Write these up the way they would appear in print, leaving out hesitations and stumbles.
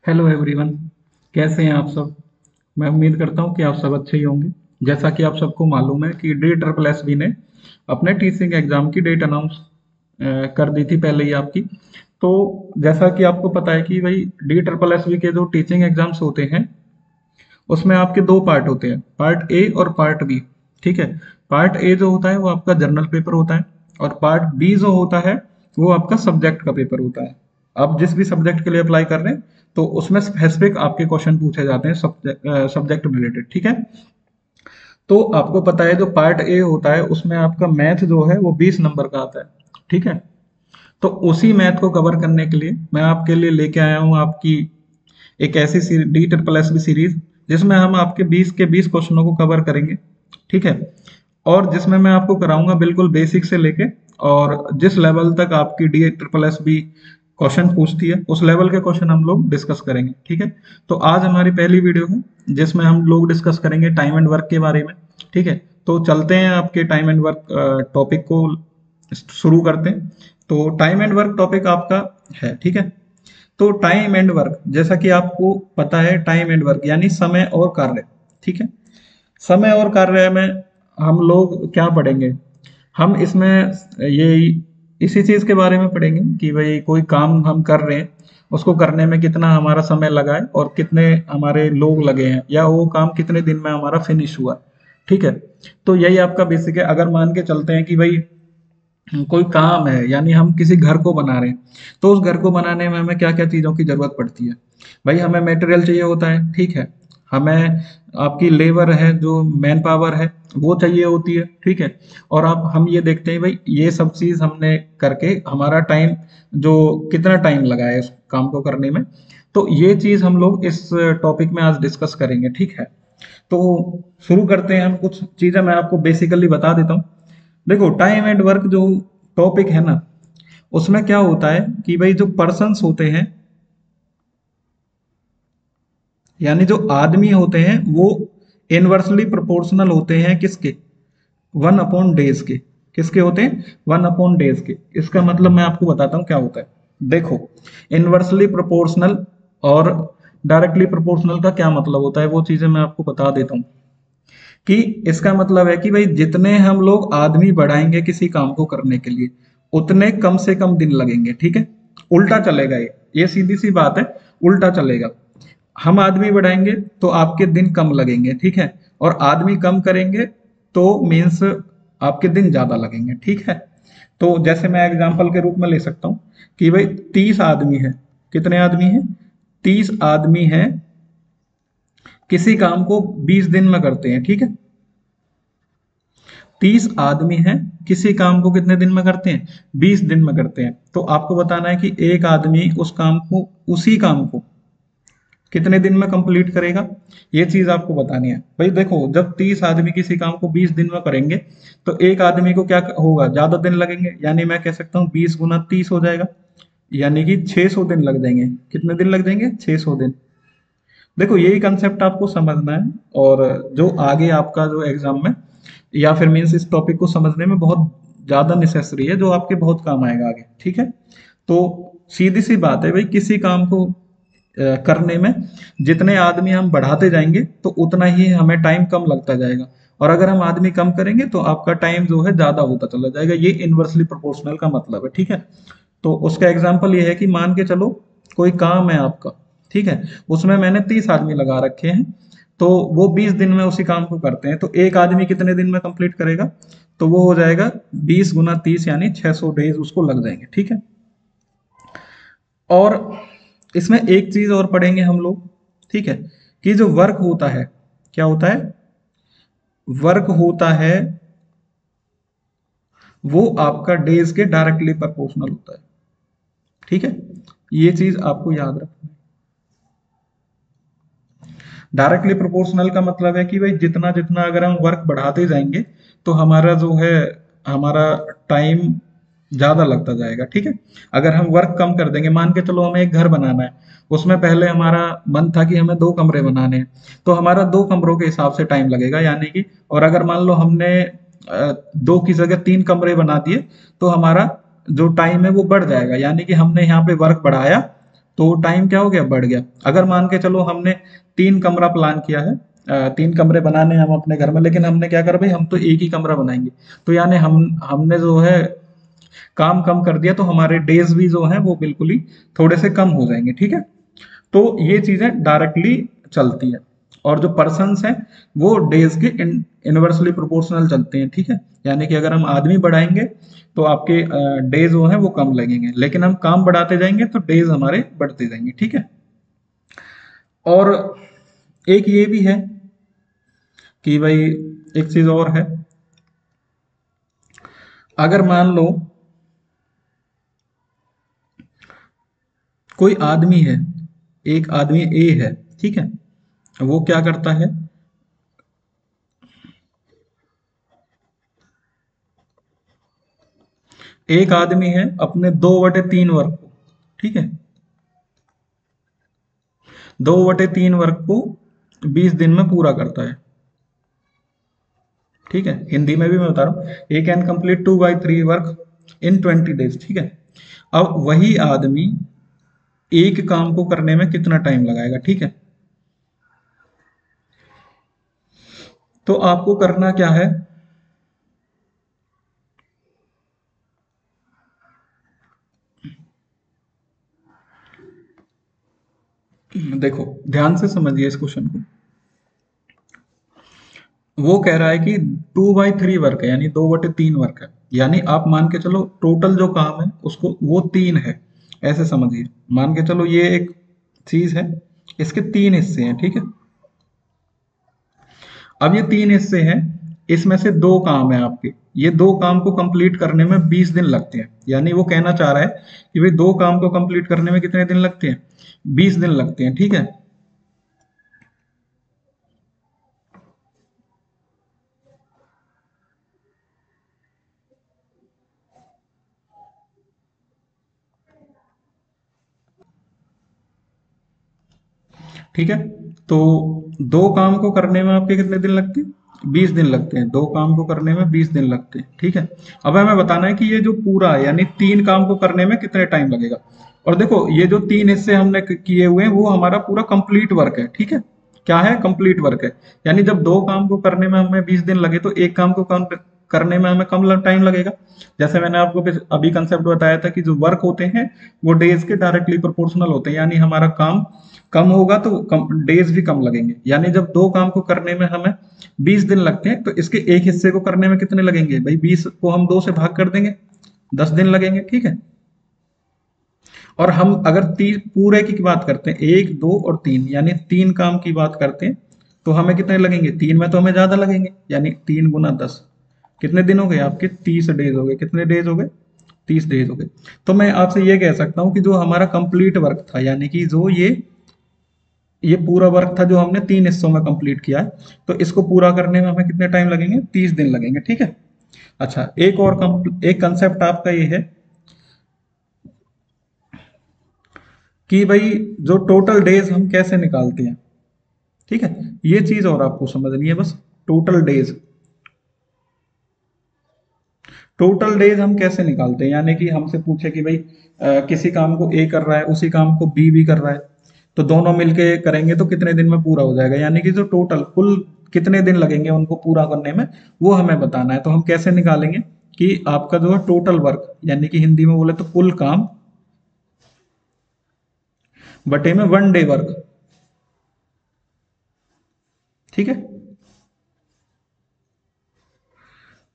Hello everyone. कैसे हैं आप सब। मैं उम्मीद करता हूं कि आप सब अच्छे ही होंगे। जैसा कि आप सबको मालूम है कि डी ट्रिपल एस बी ने अपने टीचिंग एग्जाम की डेट अनाउंस कर दी थी पहले ही आपकी। तो जैसा कि आपको पता है कि भाई डी ट्रिपल एस बी के जो टीचिंग एग्जाम्स होते हैं उसमें आपके दो पार्ट होते हैं, पार्ट ए और पार्ट बी। ठीक है। पार्ट ए जो होता है वो आपका जर्नल पेपर होता है और पार्ट बी जो होता है वो आपका सब्जेक्ट का पेपर होता है। आप जिस भी सब्जेक्ट के लिए अप्लाई कर रहे हैं तो उसमें स्पेसिफिक आपके क्वेश्चन पूछे जाते हैं सब्जेक्ट रिलेटेड। ठीक है। तो आपको पता है जो पार्ट ए होता है उसमें आपका मैथ जो है वो 20 नंबर का आता है। ठीक है। तो उसी मैथ को कवर करने के लिए मैं आपके लिए लेके आया हूँ आपकी एक ऐसी D triple S B series जिसमें हम आपके 20 के 20 क्वेश्चनों को कवर करेंगे। ठीक है। और जिसमें मैं आपको कराऊंगा बिल्कुल बेसिक से लेके और जिस लेवल तक आपकी D triple S B question पूछती है उस लेवल के क्वेश्चन हम लोग डिस्कस करेंगे। ठीक है। तो आज हमारी पहली वीडियो है जिसमें हम लोग डिस्कस करेंगे टाइम एंड वर्क के बारे में। ठीक है। तो चलते हैं आपके टाइम एंड वर्क टॉपिक को शुरू करते हैं। तो टाइम एंड वर्क टॉपिक आपका है। ठीक है। तो टाइम एंड वर्क जैसा कि आपको पता है टाइम एंड वर्क यानी समय और कार्य। ठीक है। समय और कार्य में हम लोग क्या पढ़ेंगे। हम इसमें ये इसी चीज के बारे में पढ़ेंगे कि भाई कोई काम हम कर रहे हैं उसको करने में कितना हमारा समय लगा है और कितने हमारे लोग लगे हैं या वो काम कितने दिन में हमारा फिनिश हुआ है। ठीक है। तो यही आपका बेसिक है। अगर मान के चलते हैं कि भाई कोई काम है यानी हम किसी घर को बना रहे हैं तो उस घर को बनाने में हमें क्या क्या चीज़ों की ज़रूरत पड़ती है। भाई हमें मटेरियल चाहिए होता है। ठीक है। हमें आपकी लेबर है जो मैन पावर है वो चाहिए होती है। ठीक है। और अब हम ये देखते हैं भाई ये सब चीज़ हमने करके हमारा टाइम जो कितना टाइम लगा है उस काम को करने में। तो ये चीज़ हम लोग इस टॉपिक में आज डिस्कस करेंगे। ठीक है। तो शुरू करते हैं। हम कुछ चीज़ें मैं आपको बेसिकली बता देता हूँ। देखो टाइम एंड वर्क जो टॉपिक है ना उसमें क्या होता है कि भाई जो पर्सन्स होते हैं यानी जो आदमी होते हैं वो इनवर्सली प्रोपोर्शनल होते हैं किसके, 1/डेज के। किसके होते हैं, 1/डेज के। इसका मतलब मैं आपको बताता हूँ क्या होता है। देखो इनवर्सली प्रोपोर्शनल और डायरेक्टली प्रोपोर्शनल का क्या मतलब होता है वो चीजें मैं आपको बता देता हूँ। कि इसका मतलब है कि भाई जितने हम लोग आदमी बढ़ाएंगे किसी काम को करने के लिए उतने कम से कम दिन लगेंगे। ठीक है। उल्टा चलेगा ये सीधी सी बात है। उल्टा चलेगा। हम आदमी बढ़ाएंगे तो आपके दिन कम लगेंगे। ठीक है। और आदमी कम करेंगे तो मीन्स आपके दिन ज्यादा लगेंगे। ठीक है। तो जैसे मैं एग्जांपल के रूप में ले सकता हूँ कि भाई 30 आदमी है। कितने आदमी हैं, 30 आदमी हैं। किसी काम को 20 दिन में करते हैं। ठीक है। 30 आदमी हैं किसी काम को कितने दिन में करते हैं, 20 दिन में करते हैं। तो आपको बताना है कि एक आदमी उस काम को उसी काम को कितने दिन में कंप्लीट करेगा। ये चीज आपको बतानी है। भाई देखो जब 30 आदमी किसी काम को 20 दिन में करेंगे तो एक आदमी को क्या होगा, ज्यादा दिन लगेंगे। यानी मैं कह सकता हूँ 20 × 30 हो जाएगा। यानी कि 600 दिन लग जाएंगे। कितने दिन लग जाएंगे, 600 दिन। देखो यही कंसेप्ट आपको समझना है और जो आगे आपका जो एग्जाम में या फिर मीन्स इस टॉपिक को समझने में बहुत ज्यादा नेसेसरी है जो आपके बहुत काम आएगा आगे। ठीक है। तो सीधी सी बात है भाई किसी काम को करने में जितने आदमी हम बढ़ाते जाएंगे तो उतना ही हमें टाइम कम लगता जाएगा। और अगर हम आदमी कम करेंगे तो आपका टाइम जो है ज्यादा होता चला जाएगा। ये इनवर्सली प्रोपोर्शनल का मतलब है। ठीक है। तो उसका एग्जाम्पल ये है कि मान के चलो कोई काम है आपका। ठीक है। उसमें मैंने 30 आदमी लगा रखे हैं तो वो 20 दिन में उसी काम को करते हैं। तो एक आदमी कितने दिन में कंप्लीट करेगा, तो वो हो जाएगा 20 × 30 यानी 600 डेज उसको लग जाएंगे। ठीक है। और इसमें एक चीज और पढ़ेंगे हम लोग। ठीक है। कि जो वर्क होता है, क्या होता है, वर्क होता है वो आपका डेज के डायरेक्टली प्रोपोर्शनल होता है। ठीक है। ये चीज आपको याद रखना है। डायरेक्टली प्रोपोर्शनल का मतलब है कि भाई जितना जितना अगर हम वर्क बढ़ाते जाएंगे तो हमारा जो है हमारा टाइम ज्यादा लगता जाएगा। ठीक है। अगर हम वर्क कम कर देंगे, मान के चलो हमें एक घर बनाना है, उसमें पहले हमारा मन था कि हमें 2 कमरे बनाने हैं तो हमारा 2 कमरों के हिसाब से टाइम लगेगा। यानी कि और अगर मान लो हमने 2 की जगह 3 कमरे बना दिए तो हमारा जो टाइम है वो बढ़ जाएगा। यानी कि हमने यहाँ पे वर्क बढ़ाया तो टाइम क्या हो गया, बढ़ गया। अगर मान के चलो हमने 3 कमरा प्लान किया है, 3 कमरे बनाने हैं हम अपने घर में, लेकिन हमने क्या करा भाई, हम तो एक ही कमरा बनाएंगे, तो यानी हमने जो है काम कम कर दिया, तो हमारे डेज भी जो है वो बिल्कुल ही थोड़े से कम हो जाएंगे, ठीक है। तो ये चीजें डायरेक्टली चलती है, और जो पर्सन्स हैं वो डेज के इनवर्सली प्रोपोर्शनल चलते हैं, ठीक है। यानी कि अगर हम आदमी बढ़ाएंगे तो आपके डेज जो है वो कम लगेंगे, लेकिन हम काम बढ़ाते जाएंगे तो डेज हमारे बढ़ते जाएंगे, ठीक है। और एक ये भी है कि भाई, एक चीज और है, अगर मान लो कोई आदमी है, एक आदमी ए है, ठीक है, वो क्या करता है, एक आदमी है अपने 2/3 वर्क को, ठीक है, 2/3 वर्क को 20 दिन में पूरा करता है, ठीक है। हिंदी में भी मैं बता रहा हूँ, A can complete 2/3 work in 20 days, ठीक है। अब वही आदमी एक काम को करने में कितना टाइम लगाएगा, ठीक है। तो आपको करना क्या है, देखो ध्यान से समझिए इस क्वेश्चन को। वो कह रहा है कि 2/3 वर्क है, यानी 2/3 वर्क है, यानी आप मान के चलो टोटल जो काम है उसको वो 3 है, ऐसे समझिए। मान के चलो ये एक चीज है, इसके 3 हिस्से हैं, ठीक है। अब ये 3 हिस्से हैं, इसमें से 2 काम है आपके, ये 2 काम को कंप्लीट करने में 20 दिन लगते हैं, यानी वो कहना चाह रहा है कि भाई 2 काम को कंप्लीट करने में कितने दिन लगते हैं, 20 दिन लगते हैं, ठीक है। ठीक है, तो 2 काम को करने में आपके कितने दिन लगते हैं, 20 दिन लगते हैं, 2 काम को करने में 20 दिन लगते हैं, ठीक है। अब हमें बताना है कि ये जो पूरा है, यानी 3 काम को करने में कितने टाइम लगेगा। और देखो ये जो 3 हिस्से हमने किए हुए हैं वो हमारा पूरा कंप्लीट वर्क है, ठीक है। क्या है, कंप्लीट वर्क है। यानी जब 2 काम को करने में हमें 20 दिन लगे, तो एक काम को करने में हमें कम टाइम लगेगा। जैसे मैंने आपको अभी कंसेप्ट बताया था कि जो वर्क होते हैं वो डेज के डायरेक्टली प्रोपोर्शनल होते हैं, यानी हमारा काम कम होगा तो डेज भी कम लगेंगे। यानी जब 2 काम को करने में हमें 20 दिन लगते हैं, तो इसके एक हिस्से को करने में कितने लगेंगे भाई, 20 को हम 2 से भाग कर देंगे, 10 दिन लगेंगे, ठीक है। और हम अगर पूरे की बात करते हैं, 1, 2 और 3, यानी 3 काम की बात करते हैं, तो हमें कितने लगेंगे, 3 में तो हमें ज्यादा लगेंगे, यानी 3 × 10, कितने दिन हो गए आपके, 30 डेज हो गए। कितने डेज हो गए, 30 डेज हो गए। तो मैं आपसे ये कह सकता हूँ कि जो हमारा कंप्लीट वर्क था, यानी कि जो ये पूरा वर्क था जो हमने 3 हिस्सों में कंप्लीट किया है, तो इसको पूरा करने में हमें कितने टाइम लगेंगे, 30 दिन लगेंगे, ठीक है। अच्छा, एक कंसेप्ट आपका ये है कि भाई जो टोटल डेज हम कैसे निकालते हैं, ठीक है। ये चीज और आपको समझनी है बस, टोटल डेज, टोटल डेज हम कैसे निकालते हैं। यानी कि हमसे पूछे कि भाई किसी काम को ए कर रहा है, उसी काम को बी भी कर रहा है, तो दोनों मिलके करेंगे तो कितने दिन में पूरा हो जाएगा, यानी कि जो टोटल कुल कितने दिन लगेंगे उनको पूरा करने में, वो हमें बताना है। तो हम कैसे निकालेंगे कि आपका जो है टोटल वर्क, यानी कि हिंदी में बोले तो कुल काम, बटे में 1 डे वर्क, ठीक है।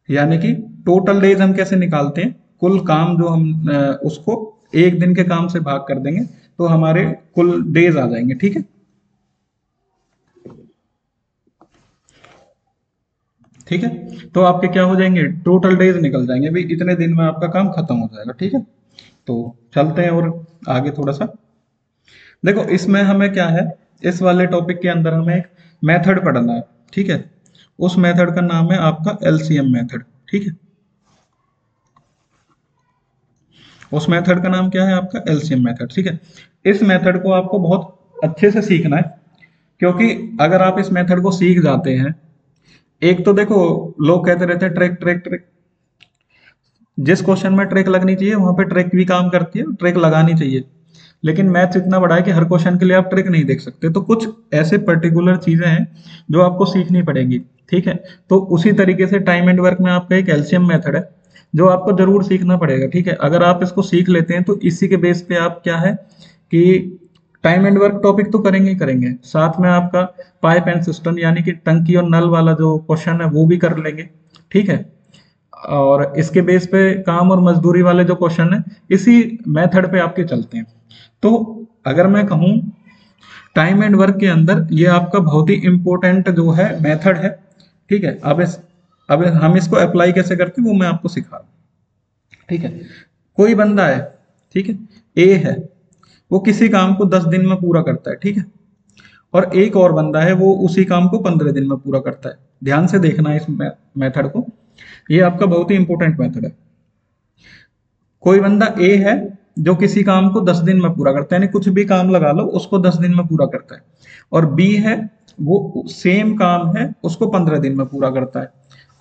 यानी कि टोटल डेज हम कैसे निकालते हैं, कुल काम जो हम उसको एक दिन के काम से भाग कर देंगे, तो हमारे कुल डेज आ जाएंगे, ठीक है। ठीक है, तो आपके क्या हो जाएंगे, टोटल डेज निकल जाएंगे भाई, इतने दिन में आपका काम खत्म हो जाएगा, ठीक है। तो चलते हैं और आगे थोड़ा सा। देखो इसमें हमें क्या है, इस वाले टॉपिक के अंदर हमें एक मेथड पढ़ना है, ठीक है। उस मेथड का नाम है आपका एलसीएम मेथड, ठीक है। उस मेथड का नाम क्या है आपका, एलसीएम मेथड, ठीक है। इस मेथड को आपको बहुत अच्छे से सीखना है, क्योंकि अगर आप इस मेथड को सीख जाते हैं, एक तो देखो लोग कहते रहते हैं ट्रैक ट्रैक ट्रैक, जिस क्वेश्चन में ट्रैक लगनी चाहिए वहां पे ट्रैक भी काम करती है, ट्रैक लगानी चाहिए। लेकिन मैथ्स इतना बड़ा है कि हर क्वेश्चन के लिए आप ट्रिक नहीं देख सकते, तो कुछ ऐसे पर्टिकुलर चीजें हैं जो आपको सीखनी पड़ेगी, ठीक है। तो उसी तरीके से टाइम एंड वर्क में आपका एक एलसीएम मेथड है जो आपको जरूर सीखना पड़ेगा, ठीक है। अगर आप इसको सीख लेते हैं तो इसी के बेस पे आप क्या है कि टाइम एंड वर्क टॉपिक तो करेंगे ही करेंगे, साथ में आपका पाइप एंड सिस्टम यानी कि टंकी और नल वाला जो क्वेश्चन है वो भी कर लेंगे, ठीक है। और इसके बेस पे काम और मजदूरी वाले जो क्वेश्चन है इसी मेथड पे आपके चलते हैं। तो अगर मैं कहूँ टाइम एंड वर्क के अंदर ये आपका बहुत ही इंपॉर्टेंट जो है मेथड है, ठीक है। अब हम इसको अप्लाई कैसे करते हैं वो मैं आपको सिखा रहा हूँ, ठीक है। कोई बंदा है, ठीक है, ए है, वो किसी काम को 10 दिन में पूरा करता है, ठीक है। और एक और बंदा है वो उसी काम को 15 दिन में पूरा करता है। ध्यान से देखना है इस मेथड को, ये आपका बहुत ही इंपॉर्टेंट मेथड है। कोई बंदा ए है जो किसी काम को 10 दिन में पूरा करता है, यानी कुछ भी काम लगा लो उसको 10 दिन में पूरा करता है। और बी है वो सेम काम है उसको 15 दिन में पूरा करता है।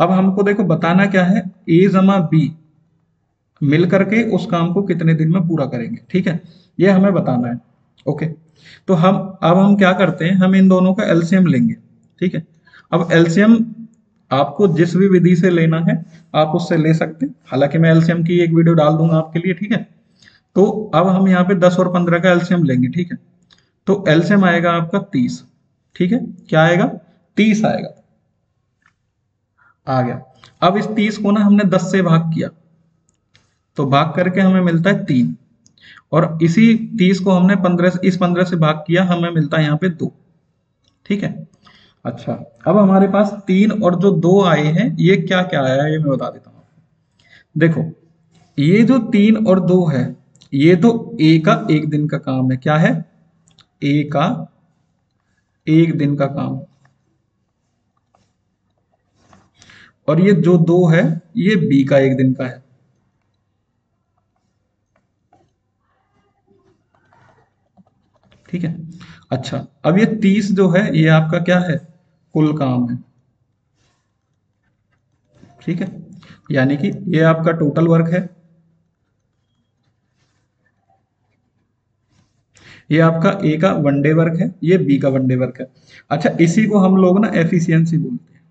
अब हमको देखो बताना क्या है, ए जमा बी मिल करके उस काम को कितने दिन में पूरा करेंगे, ठीक है, ये हमें बताना है। ओके, तो हम क्या करते हैं, हम इन दोनों का एलसीएम लेंगे, ठीक है। अब एलसीएम आपको जिस भी विधि से लेना है आप उससे ले सकते हैं, हालांकि मैं एलसीएम की एक वीडियो डाल दूंगा आपके लिए, ठीक है। तो अब हम यहाँ पे 10 और 15 का एलसीएम लेंगे, ठीक है। तो एलसीएम आएगा आपका 30, ठीक है। क्या आएगा, 30 आएगा, आ गया। अब इस 30 को ना हमने 10 से भाग किया तो भाग करके हमें मिलता है 3, और इसी 30 को हमने 15 से भाग किया, हमें मिलता है यहाँ पे 2, ठीक है। अच्छा, अब हमारे पास 3 और जो 2 आए हैं ये क्या क्या आया है ये मैं बता देता हूँ आपको। देखो ये जो 3 और 2 है ये तो ए का 1 दिन का काम है, क्या है, ए का 1 दिन का काम। और ये जो 2 है ये बी का 1 दिन का है, ठीक है। अच्छा, अब ये 30 जो है ये आपका क्या है, कुल काम है, ठीक है। यानी कि ये आपका टोटल वर्क है, ये आपका ए का वनडे वर्क है, ये बी का वनडे वर्क है। अच्छा, इसी को हम लोग ना एफिशिएंसी बोलते हैं,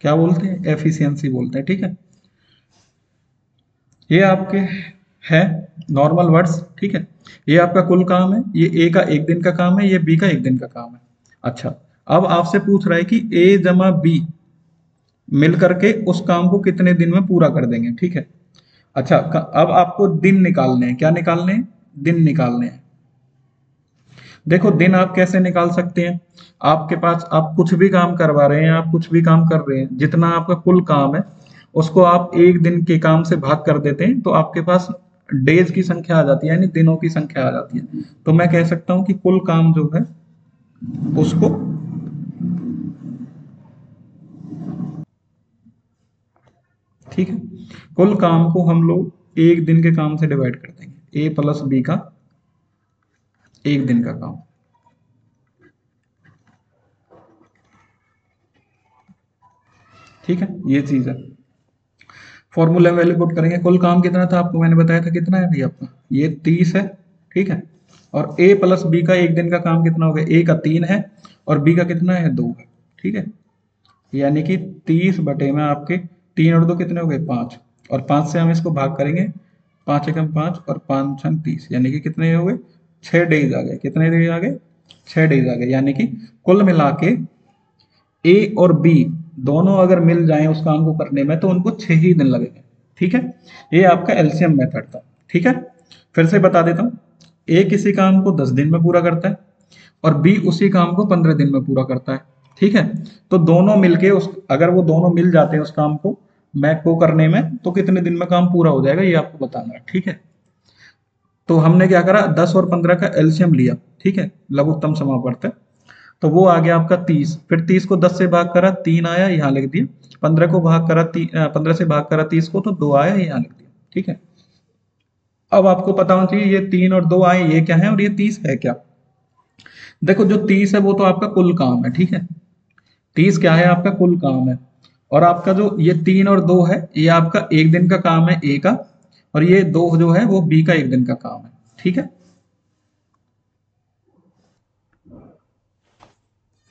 क्या बोलते हैं, एफिशिएंसी बोलते हैं, ठीक है। ये आपके है नॉर्मल वर्ड्स, ठीक है। ये आपका कुल काम है, ये ए का 1 दिन का काम है, ये बी का 1 दिन का काम है। अच्छा, अब आपसे पूछ रहा है कि ए जमा बी मिल करके उस काम को कितने दिन में पूरा कर देंगे, ठीक है। अच्छा, अब आपको दिन निकालने हैं, क्या निकालने हैं, दिन निकालने हैं। देखो दिन आप कैसे निकाल सकते हैं, आपके पास आप कुछ भी काम करवा रहे हैं, आप कुछ भी काम कर रहे हैं, जितना आपका कुल काम है उसको आप 1 दिन के काम से भाग कर देते हैं तो आपके पास डेज की संख्या आ जाती है, यानी दिनों की संख्या आ जाती है। तो मैं कह सकता हूं कि कुल काम जो है उसको, ठीक है, कुल काम को हम लोग 1 दिन के काम से डिवाइड कर देंगे, ए प्लस बी का 1 दिन का काम, ठीक है। ये चीज है, फॉर्मूला में वैल्यू पुट करेंगे। कुल काम कितना था आपको मैंने बताया था, कितना है भाई आपका, ये 30 है, ठीक है। और ए प्लस बी का 1 दिन का काम कितना हो गया, ए का 3 है और बी का कितना है, 2 है, ठीक है। यानी कि 30 बटे में आपके 3 और 2 कितने हो गए, 5, और 5 से हम इसको भाग करेंगे, 5 एकम 5 और 5 छन 30, यानी कि कितने हो गए, 6 डेज आ गए। कितने डेज आ गए, 6 डेज आ गए। यानी कि कुल मिला के ए और बी दोनों अगर मिल जाएं उस काम को करने में तो उनको 6 ही दिन लगेंगे, ठीक है। ये आपका एलसीएम मेथड था, ठीक है। फिर से बता देता हूँ, ए किसी काम को 10 दिन में पूरा करता है और बी उसी काम को 15 दिन में पूरा करता है, ठीक है। तो दोनों मिलके उस, अगर वो दोनों मिल जाते हैं उस काम को मैक को करने में तो कितने दिन में काम पूरा हो जाएगा ये आपको बताना है, ठीक है। तो हमने क्या करा, 10 और 15 का एलसीएम लिया, ठीक है, लघुत्तम समापवर्त है। तो वो आ गया आपका 30, फिर 30 को 10 से भाग करा 3 आया, यहाँ लिख दिया। 15 को भाग करा 15 से भाग करा 30 को तो 2 आया, यहाँ लिख दिया, ठीक है। अब आपको पता होना चाहिए ये 3 और 2 आए ये क्या है और ये 30 है क्या। देखो जो 30 है वो तो आपका कुल काम है, ठीक है। 30 क्या है, आपका कुल काम है। और आपका जो ये 3 और 2 है ये आपका 1 दिन का काम है ए का, और ये 2 जो है वो बी का 1 दिन का काम है। ठीक है,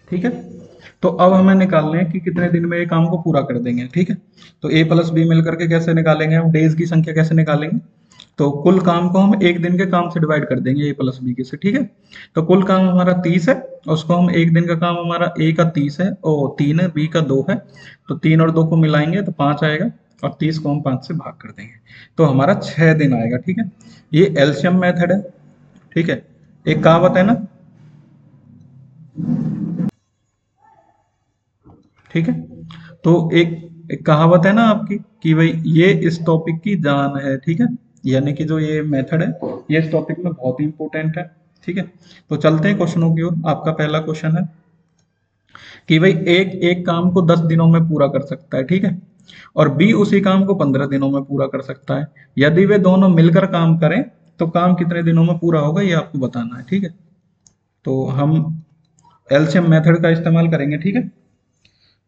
ठीक है। तो अब हमें निकालने हैं कि कितने दिन में ये काम को पूरा कर देंगे। ठीक है, तो ए प्लस बी मिलकर के कैसे निकालेंगे, हम डेज की संख्या कैसे निकालेंगे, तो कुल काम को हम एक दिन के काम से डिवाइड कर देंगे ए प्लस बी के से। ठीक है, तो कुल काम हमारा 30 है, उसको हम एक दिन का काम हमारा ए का 30 है और 3 है, बी का 2 है, तो 3 और 2 को मिलाएंगे तो 5 आएगा, और 30 को हम 5 से भाग कर देंगे तो हमारा 6 दिन आएगा। ठीक है, ये एलसीएम मेथड है। ठीक है, एक कहावत है ना, ठीक है, तो एक कहावत है ना आपकी कि भाई ये इस टॉपिक की जान है। ठीक है, यानी कि जो ये मेथड है ये इस टॉपिक में बहुत ही इंपॉर्टेंट है। ठीक है, तो चलते हैं क्वेश्चनों की ओर। आपका पहला क्वेश्चन है कि भाई एक एक काम को 10 दिनों में पूरा कर सकता है। ठीक है, और बी उसी काम को 15 दिनों में पूरा कर सकता है। यदि वे दोनों मिलकर काम करें तो काम कितने दिनों में पूरा होगा ये आपको बताना है। ठीक है, तो हम एलसीएम मेथड का इस्तेमाल करेंगे। ठीक है,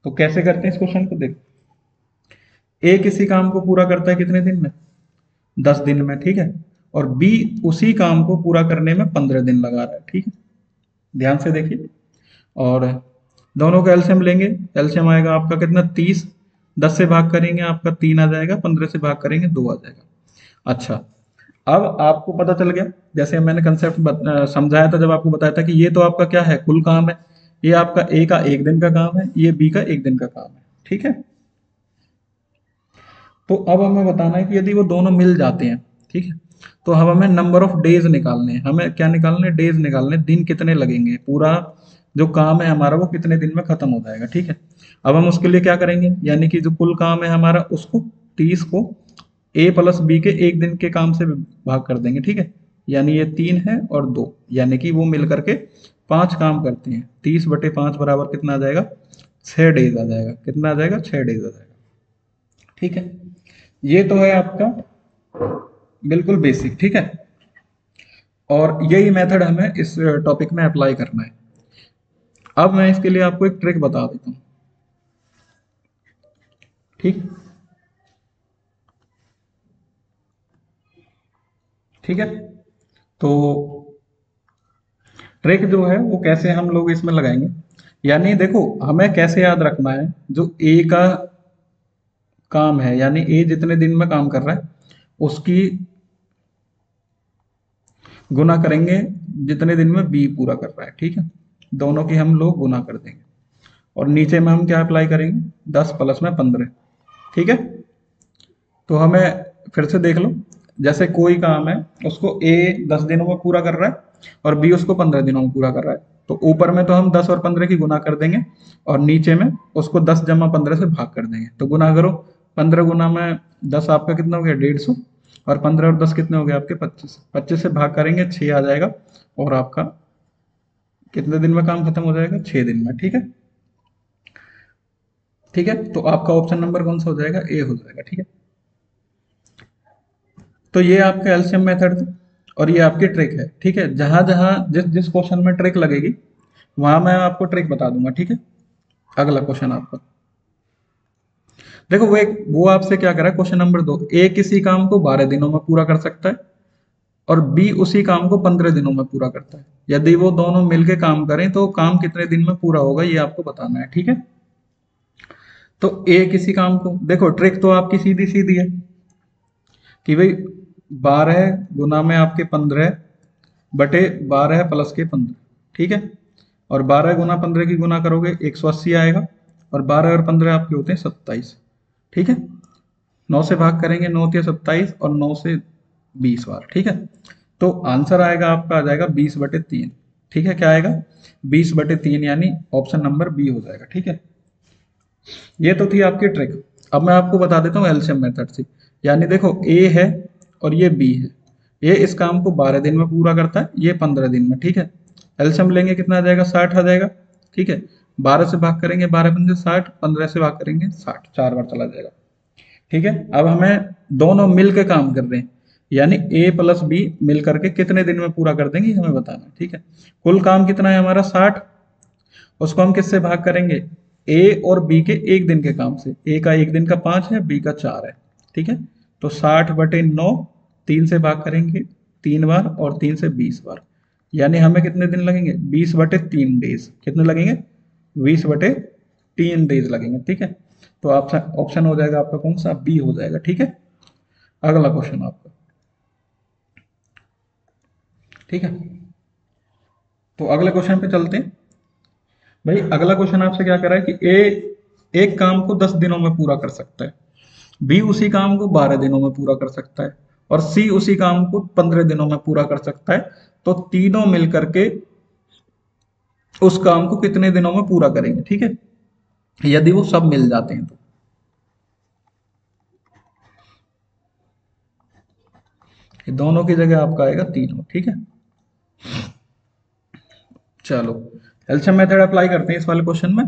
तो कैसे करते हैं इस क्वेश्चन को, देख, ए किसी काम को पूरा करता है कितने दिन में, 10 दिन में। ठीक है, और बी उसी काम को पूरा करने में 15 दिन लगा रहा है। ठीक है, ध्यान से देखिए, और दोनों का एलसीएम लेंगे, एलसीएम आएगा आपका कितना, 30, 10 से भाग करेंगे आपका 3 आ जाएगा, 15 से भाग करेंगे 2 आ जाएगा। अच्छा, अब आपको पता चल गया, जैसे मैंने कंसेप्ट समझाया था जब आपको बताया था कि ये तो आपका क्या है, कुल काम है, ये आपका ए का 1 दिन का काम है, ये बी का 1 दिन का काम है। ठीक है, तो अब हमें बताना है कि यदि वो दोनों मिल जाते हैं, ठीक है, तो अब हमें नंबर ऑफ डेज निकालने हैं। हमें क्या निकालने, डेज निकालने, दिन कितने लगेंगे, पूरा जो काम है हमारा वो कितने दिन में खत्म हो जाएगा। ठीक है, अब हम उसके लिए क्या करेंगे, यानी कि जो कुल काम है हमारा उसको 30 को ए प्लस बी के 1 दिन के काम से भाग कर देंगे। ठीक है, यानी ये 3 है और 2, यानी कि वो मिल करके 5 काम करते हैं। 30/5 बराबर कितना आ जाएगा, 6 डेज आ जाएगा। कितना आ जाएगा, 6 डेज आ जाएगा। ठीक है, ये तो है आपका बिल्कुल बेसिक। ठीक है, और यही मेथड हमें इस टॉपिक में अप्लाई करना है। अब मैं इसके लिए आपको एक ट्रिक बता देता हूँ। ठीक, ठीक है, तो ट्रिक जो है वो कैसे हम लोग इसमें लगाएंगे, यानी देखो हमें कैसे याद रखना है, जो ए का काम है यानी ए जितने दिन में काम कर रहा है उसकी गुना करेंगे जितने दिन में बी पूरा कर रहा है। ठीक है, दोनों की हम लोग गुना कर देंगे, और नीचे में हम क्या अप्लाई करेंगे, 10 प्लस में 15। ठीक है, तो हमें फिर से देख लो, जैसे कोई काम है उसको ए 10 दिनों में पूरा कर रहा है और बी उसको 15 दिनों में पूरा कर रहा है, तो ऊपर में तो हम 10 और 15 की गुना कर देंगे, और नीचे में उसको 10 जमा 15 से भाग कर देंगे। तो गुना करो, 15 गुना में 10 आपका कितना हो गया, 150, और 15 और 10 कितने हो गए आपके, 25। 25 से भाग करेंगे 6 आ जाएगा, और आपका कितने दिन में काम खत्म हो जाएगा, 6 दिन में। ठीक है, ठीक है, तो आपका ऑप्शन नंबर कौन सा हो जाएगा, ए हो जाएगा। ठीक है, तो ये आपका एलसीएम मेथड था, और ये आपकी ट्रिक है। ठीक है, जहां जहां जिस जिस क्वेश्चन में ट्रिक लगेगी वहां मैं आपको ट्रिक बता दूंगा। ठीक है, अगला क्वेश्चन आपका देखो, वो आपसे क्या करा, क्वेश्चन नंबर 2, ए किसी काम को 12 दिनों में पूरा कर सकता है और बी उसी काम को 15 दिनों में पूरा करता है। यदि वो दोनों मिलके काम करें तो काम कितने दिन में पूरा होगा ये आपको बताना है। ठीक है, तो ए किसी काम को, देखो ट्रिक तो आपकी सीधी सीधी है कि भाई 12 गुना में आपके 15 बटे 12 प्लस के 15। ठीक है, और 12 गुना 15 की गुना करोगे 180 आएगा, और 12 और 15 आपके होते हैं 27। ठीक है, 9 से भाग करेंगे, 9 के 27 और 9 से 20 बार। ठीक है, तो आंसर आएगा आपका, आ जाएगा 20/3। ठीक है, क्या आएगा, 20/3, यानी ऑप्शन नंबर बी हो जाएगा। ठीक है, ये तो थी आपकी ट्रिक। अब मैं आपको बता देता हूँ एलसीएम मेथड से, यानी देखो ए है और ये बी है, ये इस काम को 12 दिन में पूरा करता है, ये 15 दिन में। ठीक है, एलसीएम लेंगे कितना आ जाएगा, 60 आ जाएगा। ठीक है, 12 से भाग करेंगे, 12×5 = 60, 15 से भाग करेंगे 60, 4 बार चला जाएगा। ठीक है, अब हमें दोनों मिल के काम कर रहे हैं, यानी ए प्लस बी मिल करके कितने दिन में पूरा कर देंगे हमें बताना है। ठीक है, कुल काम कितना है हमारा, 60, उसको हम किससे भाग करेंगे, ए और बी के 1 दिन के काम से। ए का 1 दिन का 5 है, बी का 4 है। ठीक है, तो 60/9 3 से भाग करेंगे 3 बार और 3 से 20 बार, यानी हमें कितने दिन लगेंगे? 20/3 डेज। कितने लगेंगे? 20/3 डेज लगेंगे। ठीक है, तो आप ऑप्शन हो जाएगा आपका कौन सा? बी हो जाएगा। ठीक है, अगला क्वेश्चन आपका। ठीक है, तो अगले क्वेश्चन पे चलते हैं। भाई अगला क्वेश्चन आपसे क्या कर रहा है कि ए एक काम को 10 दिनों में पूरा कर सकता है, बी उसी काम को 12 दिनों में पूरा कर सकता है, और सी उसी काम को 15 दिनों में पूरा कर सकता है। तो तीनों मिलकर के उस काम को कितने दिनों में पूरा करेंगे? ठीक है, यदि वो सब मिल जाते हैं तो। ये दोनों की जगह आपका आएगा तीनों। ठीक है, चलो एलसीएम मेथड अप्लाई करते हैं इस वाले क्वेश्चन में।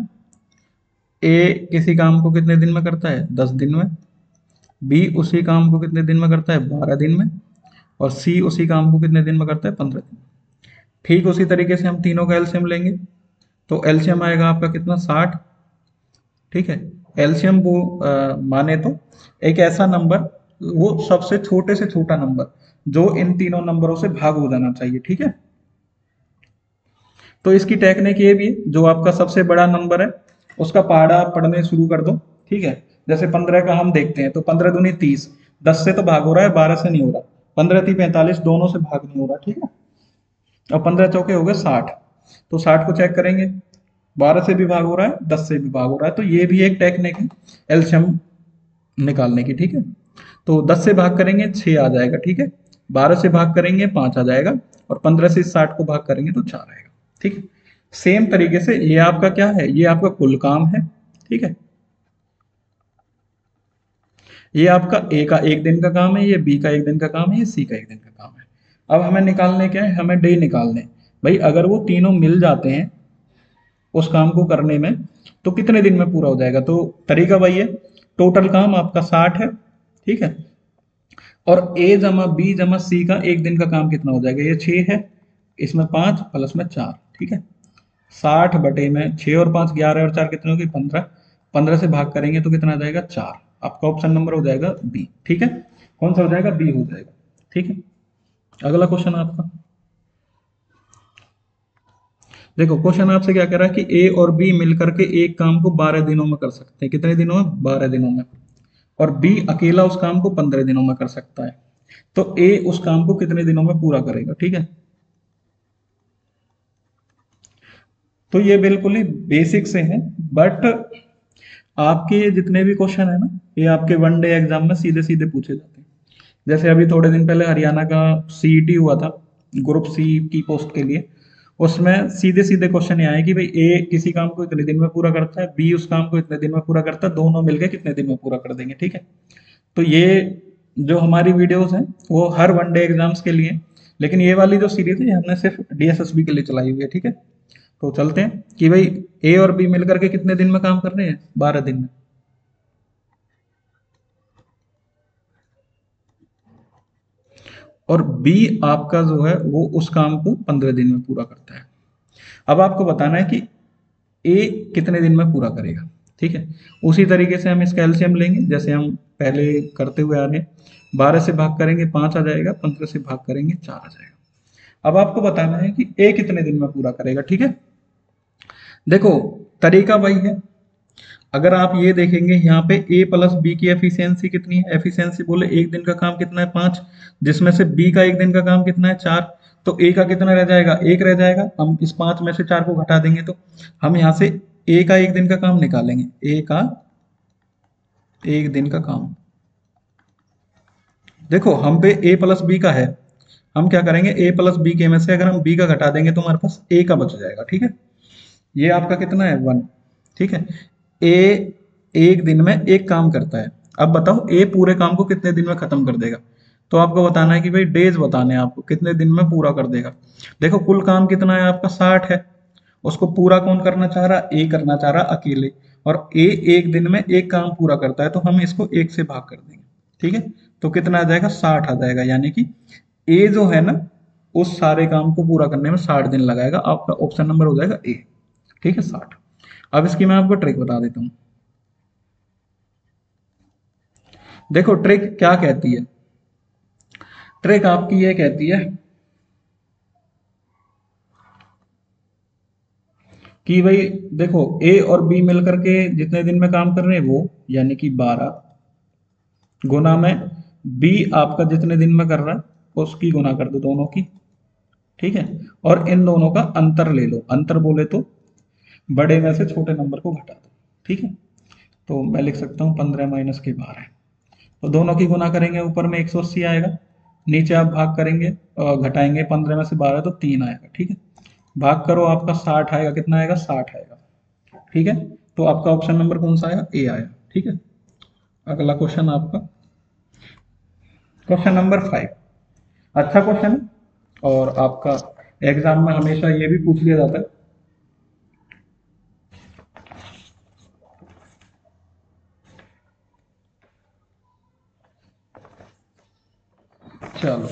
ए किसी काम को कितने दिन में करता है? 10 दिन में। बी उसी काम को कितने दिन में करता है? 12 दिन में। और सी उसी काम को कितने दिन में करता है? 15 दिन में। ठीक उसी तरीके से हम तीनों का एलसीएम लेंगे, तो एलसीएम आएगा आपका कितना? 60। ठीक है, एलसीएम वो माने तो एक ऐसा नंबर, वो सबसे छोटे से छोटा नंबर जो इन तीनों नंबरों से भाग हो जाना चाहिए। ठीक है, तो इसकी टेक्निक ये भी है, जो आपका सबसे बड़ा नंबर है उसका पहाड़ा आप पढ़ने शुरू कर दो। ठीक है, जैसे 15 का हम देखते हैं तो 15 दूनी 30, 10 से तो भाग हो रहा है, 12 से नहीं हो रहा। 15×3 = 45, दोनों से भाग नहीं हो रहा। ठीक है, और 15 चौके हो गए 60, तो 60 को चेक करेंगे, 12 से भी भाग हो रहा है, 10 से भी भाग हो रहा है, तो ये भी एक टेक्निक है एलसीएम निकालने की। ठीक है, तो 10 से भाग करेंगे 6 आ जाएगा। ठीक है, 12 से भाग करेंगे 5 आ जाएगा, और 15 से 60 को भाग करेंगे तो 4 आएगा। ठीक है, सेम तरीके से ये आपका क्या है? ये आपका कुल काम है। ठीक है, ये आपका ए का 1 दिन का काम है, ये बी का 1 दिन का काम है, ये सी का 1 दिन का काम है। अब हमें निकालने क्या है? हमें डे निकालने। भाई अगर वो तीनों मिल जाते हैं उस काम को करने में तो कितने दिन में पूरा हो जाएगा? तो तरीका वही है, टोटल काम आपका 60 है। ठीक है, और ए जमा बी जमा सी का 1 दिन का काम कितना हो जाएगा? ये 6 है, इसमें 5 प्लस में 4। ठीक है, 60 में 6 और 5 11 और 4 कितने हो गए? 15। 15 से भाग करेंगे तो कितना आ जाएगा? 4। आपका ऑप्शन नंबर हो जाएगा बी। ठीक है, कौन सा हो जाएगा? बी हो जाएगा। ठीक है, अगला क्वेश्चन आपका। देखो क्वेश्चन आपसे क्या कह रहा है कि ए और बी मिलकर के एक काम को 12 दिनों में कर सकते हैं। कितने दिनों में? 12 दिनों में। और बी अकेला उस काम को 15 दिनों में कर सकता है, तो ए उस काम को कितने दिनों में पूरा करेगा? ठीक है, तो ये बिल्कुल ही बेसिक से है, बट आपके ये जितने भी क्वेश्चन है ना, ये आपके वन डे एग्जाम में सीधे सीधे पूछे जाते हैं। जैसे अभी थोड़े दिन पहले हरियाणा का सीईटी हुआ था, ग्रुप सी की पोस्ट के लिए, उसमें सीधे सीधे क्वेश्चन ये आए कि भाई ए किसी काम को इतने दिन में पूरा करता है, बी उस काम को इतने दिन में पूरा करता है, दोनों मिलकर कितने दिन में पूरा कर देंगे। ठीक है, तो ये जो हमारी वीडियोस हैं वो हर वन डे एग्जाम्स के लिए, लेकिन ये वाली जो सीरीज है ये हमने सिर्फ डीएसएसबी के लिए चलाई हुई है। ठीक है, तो चलते हैं कि भाई ए और बी मिलकर के कितने दिन में काम कर रहे हैं? 12 दिन में। और बी आपका जो है वो उस काम को 15 दिन में पूरा करता है। अब आपको बताना है कि ए कितने दिन में पूरा करेगा। ठीक है, उसी तरीके से हम इसका एलसीएम लेंगे जैसे हम पहले करते हुए आ रहे हैं। 12 से भाग करेंगे 5 आ जाएगा, 15 से भाग करेंगे 4 आ जाएगा। अब आपको बताना है कि ए कितने दिन में पूरा करेगा। ठीक है, देखो तरीका वही है। अगर आप ये देखेंगे यहाँ पे ए प्लस बी की एफिशिएंसी कितनी है? एफिशिएंसी बोले 1 दिन का काम कितना है? 5, जिसमें से बी का 1 दिन का काम कितना है? 4। तो ए का कितना रह जाएगा? 1 रह जाएगा। हम इस 5 में से 4 को घटा देंगे तो हम यहाँ से ए का 1 दिन का काम निकालेंगे। ए का 1 दिन का काम, देखो हम पे ए प्लस बी का है, हम क्या करेंगे? ए प्लस बी के में से अगर हम बी का घटा देंगे तो हमारे पास ए का बच जाएगा। ठीक है, ये आपका कितना है? 1। ठीक है, ए 1 दिन में एक काम करता है। अब बताओ ए पूरे काम को कितने दिन में खत्म कर देगा? तो आपको बताना है कि भाई डेज बताने हैं आपको, कितने दिन में पूरा कर देगा। देखो कुल काम कितना है आपका? 60 है। उसको पूरा कौन करना चाह रहा? ए करना चाह रहा अकेले, और ए 1 दिन में एक काम पूरा करता है, तो हम इसको 1 से भाग कर देंगे। ठीक है, तो कितना आ जाएगा? 60 आ जाएगा, यानी कि ए जो है ना उस सारे काम को पूरा करने में 60 दिन लगाएगा। आपका ऑप्शन नंबर हो जाएगा ए। ठीक है, 60। अब इसकी मैं आपको ट्रिक बता देता हूँ। देखो ट्रिक क्या कहती है, ट्रिक आपकी ये कहती है कि भाई देखो ए और बी मिलकर के जितने दिन में काम कर रहे हैं वो, यानी कि 12 गुना में बी आपका जितने दिन में कर रहा है उसकी गुना कर दो दोनों की, ठीक है। और इन दोनों का अंतर ले लो, अंतर बोले तो बड़े में से छोटे नंबर को घटा दो, ठीक है। तो मैं लिख सकता हूँ 15 माइनस के 12, तो दोनों की गुना करेंगे ऊपर में 180 आएगा, नीचे आप भाग करेंगे घटाएंगे 15 में से 12 तो 3 आएगा, ठीक है। भाग करो आपका 60 आएगा, कितना आएगा 60 आएगा, ठीक है। तो आपका ऑप्शन नंबर कौन सा आया, ए आया, ठीक है। अगला क्वेश्चन आपका क्वेश्चन नंबर 5, अच्छा क्वेश्चन है और आपका एग्जाम में हमेशा ये भी पूछ लिया जाता है। चलो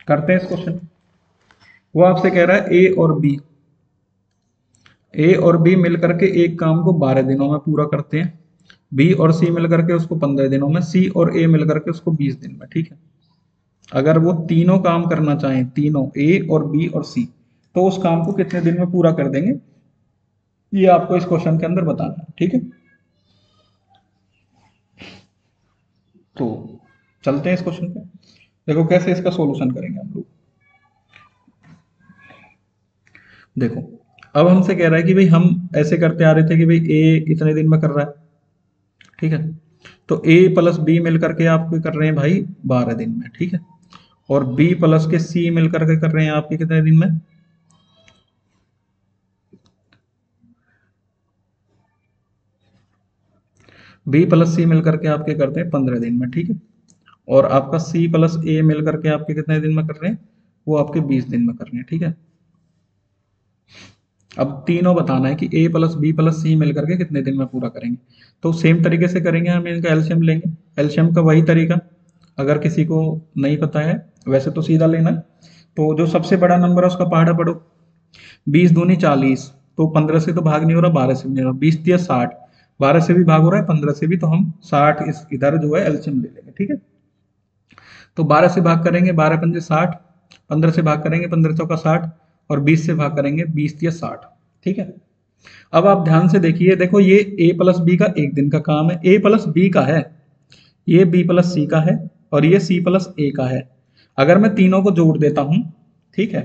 करते हैं इस क्वेश्चन। वो आपसे कह रहा है ए और बी मिलकर के एक काम को 12 दिनों में पूरा करते हैं, बी और सी मिलकर के उसको 15 दिनों में, सी और ए मिलकर के उसको 20 दिन में, ठीक है। अगर वो तीनों काम करना चाहें, तीनों ए और बी और सी, तो उस काम को कितने दिन में पूरा कर देंगे, ये आपको इस क्वेश्चन के अंदर बताना है, ठीक है। तो चलते हैं इस क्वेश्चन पे, देखो कैसे इसका सॉल्यूशन करेंगे हम लोग। देखो अब हमसे कह रहा है कि भाई हम ऐसे करते आ रहे थे कि भाई ए इतने दिन में कर रहा है, ठीक है। तो ए प्लस बी मिलकर के आपके कर रहे हैं भाई 12 दिन में, ठीक है। और बी प्लस के सी मिलकर के कर रहे हैं आपके कितने दिन में, बी प्लस सी मिलकर के आपके करते हैं 15 दिन में, ठीक है। और आपका सी प्लस ए मिलकर के आपके कितने दिन में कर रहे हैं, वो आपके 20 दिन में कर रहे हैं, ठीक है। अब तीनों बताना है कि ए प्लस बी प्लस सी मिलकर के कितने दिन में पूरा करेंगे। तो सेम तरीके से करेंगे, हम इनका एलसीएम लेंगे। एलसीएम का वही तरीका, अगर किसी को नहीं पता है वैसे तो सीधा लेना है। तो जो सबसे बड़ा नंबर है उसका पहाड़ा पढ़ो, 20 दूनी 40, तो 15 से तो भाग नहीं हो रहा, 12 से भी नहीं हो रहा, 20 × 60, 12 से भी भाग हो रहा है 15 से भी, तो हम 60 इस इधर जो है एलसीएम ले लेंगे, ठीक है। तो 12 से भाग करेंगे 12 × 5 = 60, 15 से भाग करेंगे 15 × 4 = 60, और 20 से भाग करेंगे 20 × 60, ठीक है। अब आप ध्यान से देखिए, देखो ये ए प्लस बी का एक दिन का काम है, ए प्लस बी का है, ये बी प्लस सी का है, और ये सी प्लस ए का है। अगर मैं तीनों को जोड़ देता हूं, ठीक है,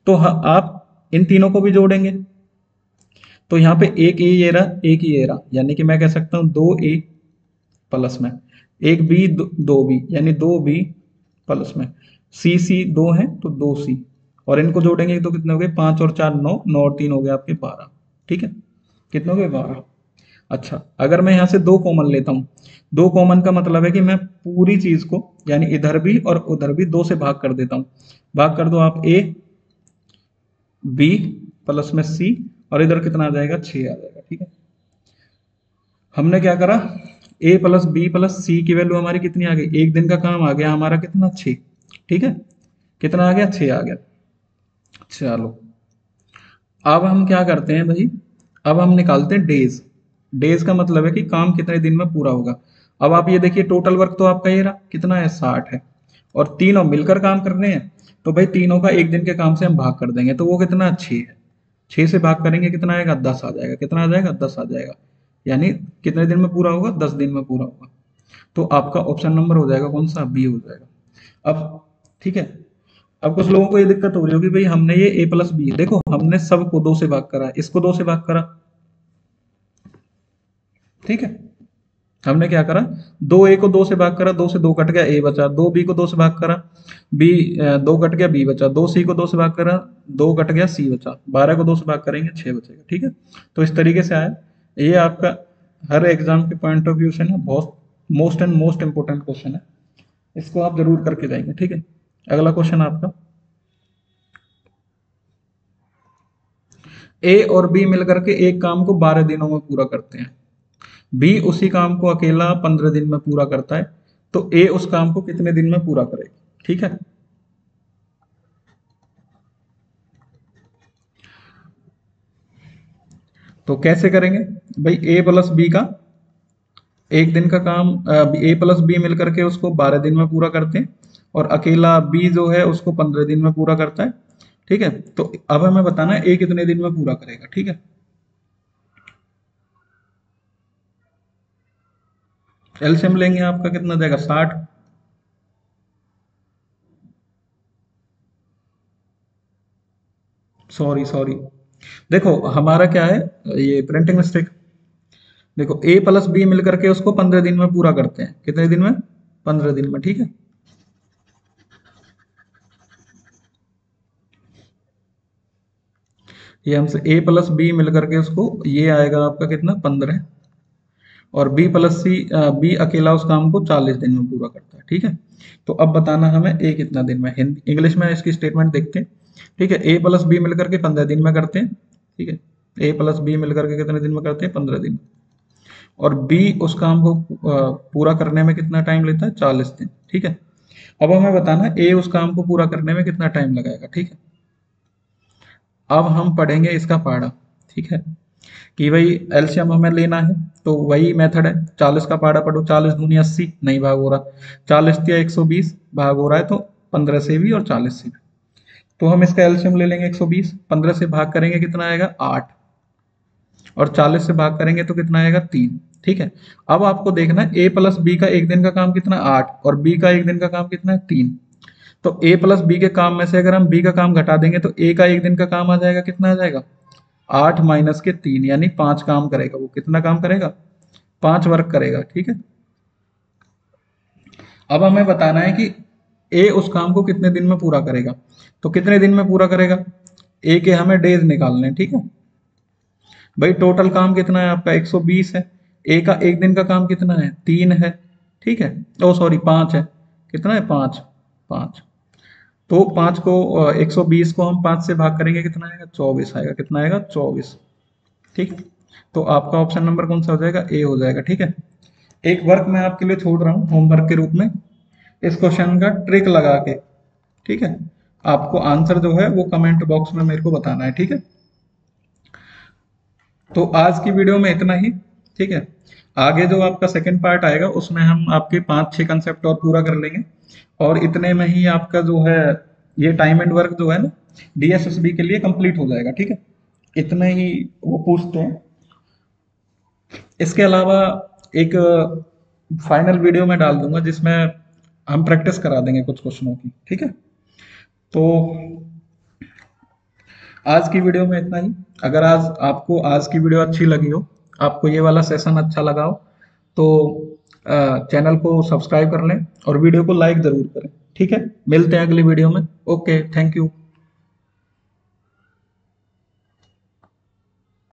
तो आप इन तीनों को भी जोड़ेंगे, तो यहाँ पे एक ए ये रहा, एक ये रहा, यानी कि मैं कह सकता हूँ 2 ए प्लस में एक बी, दो बी, यानी 2 बी प्लस में सी, सी दो है तो 2 सी, और इनको जोड़ेंगे तो कितने हो गए, 5 और 4 9, 9 और 3 हो गए आपके 12, ठीक है। कितने हो गए 12। अच्छा अगर मैं यहाँ से 2 कॉमन लेता हूँ, 2 कॉमन का मतलब है कि मैं पूरी चीज को यानी इधर भी और उधर भी 2 से भाग कर देता हूँ। भाग कर दो आप, ए बी प्लस में सी, और इधर कितना आ जाएगा 6 आ जाएगा, ठीक है। हमने क्या करा, ए प्लस बी प्लस सी की वैल्यू हमारी कितनी आ गई, एक दिन का काम आ गया हमारा कितना 6, ठीक है। कितना आ गया 6 आ गया। चलो अब हम क्या करते हैं भाई, अब हम निकालते हैं डेज। डेज का मतलब है कि काम कितने दिन में पूरा होगा। अब आप ये देखिए टोटल वर्क तो आपका ये रहा कितना है 60 है, और तीनों मिलकर काम कर रहे हैं, तो भाई तीनों का एक दिन के काम से हम भाग कर देंगे, तो वो कितना 6 है। 6 से भाग करेंगे कितना आएगा 10 आ जाएगा, कितना आ जाएगा 10 आ जाएगा, यानी कितने दिन में पूरा होगा 10 दिन में पूरा होगा। तो आपका ऑप्शन नंबर हो जाएगा कौन सा, बी हो जाएगा। अब ठीक है, अब कुछ लोगों को ये दिक्कत हो रही होगी भाई हमने ये ए प्लस बी, देखो हमने सबको 2 से भाग करा, इसको 2 से भाग करा, ठीक है। हमने क्या करा, 2 ए को 2 से भाग करा, 2 से 2 कट गया ए बचा, 2 बी को 2 से भाग करा, बी 2 कट गया बी बचा, 2 सी को 2 से भाग करा, 2 कट गया सी बचा, 12 को 2 से भाग करेंगे 6 बचेगा, ठीक है। तो इस तरीके से आया, ये आपका हर एग्जाम के पॉइंट ऑफ व्यू से ना बहुत मोस्ट इंपोर्टेंट क्वेश्चन है, इसको आप जरूर करके जाएंगे, ठीक है। अगला क्वेश्चन आपका, ए और बी मिलकर के एक काम को 12 दिनों में पूरा करते हैं, बी उसी काम को अकेला 15 दिन में पूरा करता है, तो ए उस काम को कितने दिन में पूरा करेगा, ठीक है। तो कैसे करेंगे भाई, ए प्लस बी का एक दिन का काम ए प्लस बी मिल करके उसको 12 दिन में पूरा करते हैं, और अकेला बी जो है उसको 15 दिन में पूरा करता है। ठीक है, तो अब हमें बताना है ए कितने दिन में पूरा करेगा। ठीक है, एलसीएम लेंगे आपका कितना देगा, 60। सॉरी सॉरी, देखो हमारा क्या है, ये प्रिंटिंग मिस्टेक। देखो ए प्लस बी मिल करके उसको 15 दिन में पूरा करते हैं, कितने दिन में, 15 दिन में। ठीक है, ये हमसे ए प्लस बी मिल करके उसको, ये आएगा आपका कितना, 15। और बी प्लस सी, बी अकेला उस काम को 40 दिन में पूरा करता है। ठीक है, तो अब बताना हमें ए कितना दिन में, हिंदी इंग्लिश में इसकी स्टेटमेंट देखते हैं। ठीक है, ए प्लस बी मिलकर के 15 दिन में करते हैं। ठीक है, ए प्लस बी मिलकर के कितने दिन में करते हैं, 15 दिन। और बी उस काम को पूरा करने में कितना टाइम लेता है, 40 दिन। ठीक है, अब हमें बताना है ए उस काम को पूरा करने में कितना टाइम लगाएगा। ठीक है, अब हम पढ़ेंगे इसका पहाड़ा। ठीक है, कि भाई एलसीएम हमें लेना है, तो वही मेथड है, 40 का पहाड़ा पढ़ो, 40 दूनी 80, नहीं भाग हो रहा, 40 या 120 भाग हो रहा है, तो 15 से भी और 40 से भी। तो हम इसका एलसीएम ले लेंगे 120, 15 से भाग करेंगे कितना आएगा, 8, और 40 से भाग करेंगे तो कितना आएगा, 3। ठीक है, अब आपको देखना है ए प्लस बी का एक दिन का काम कितना, 8, और बी का एक दिन का काम कितना है, 3। तो ए प्लस बी के काम में से अगर हम बी का काम घटा देंगे तो ए का एक दिन का काम आ जाएगा, कितना आ जाएगा, 8 - के 3, यानी 5 काम करेगा। वो कितना काम करेगा, 5 वर्क करेगा। ठीक है, अब हमें बताना है कि ए उस काम को कितने दिन में पूरा करेगा। तो कितने दिन में पूरा करेगा, ए के हमें डेज निकालने हैं। ठीक है, भाई टोटल काम कितना है आपका, 120 है। ए का एक दिन का काम कितना है, 3 है। ठीक है, ओ सॉरी 5 है, कितना है, 5, 5। तो 5 को 120 को हम 5 से भाग करेंगे, कितना आएगा, 24 आएगा, कितना आएगा, 24। ठीक, तो आपका ऑप्शन नंबर कौन सा हो जाएगा, ए हो जाएगा। ठीक है, एक वर्क मैं आपके लिए छोड़ रहा हूँ होमवर्क के रूप में, इस क्वेश्चन का ट्रिक लगा के। ठीक है, आपको आंसर जो है वो कमेंट बॉक्स में मेरे को बताना है। ठीक है, तो आज की वीडियो में इतना ही। ठीक है, आगे जो आपका सेकंड पार्ट आएगा उसमें हम आपके 5-6 कंसेप्ट और पूरा कर लेंगे, और इतने में ही आपका जो है ये टाइम एंड वर्क जो है ना, डीएसएसबी के लिए कंप्लीट हो जाएगा। ठीक है, इतने ही वो पूछते हैं। इसके अलावा एक फाइनल वीडियो में डाल दूंगा जिसमें हम प्रैक्टिस करा देंगे कुछ क्वेश्चनों की। ठीक है, तो आज की वीडियो में इतना ही। अगर आज आपको आज की वीडियो अच्छी लगी हो, आपको ये वाला सेशन अच्छा लगा हो, तो चैनल को सब्सक्राइब कर लें और वीडियो को लाइक ज़रूर करें। ठीक है, मिलते हैं अगली वीडियो में। Okay, thank you.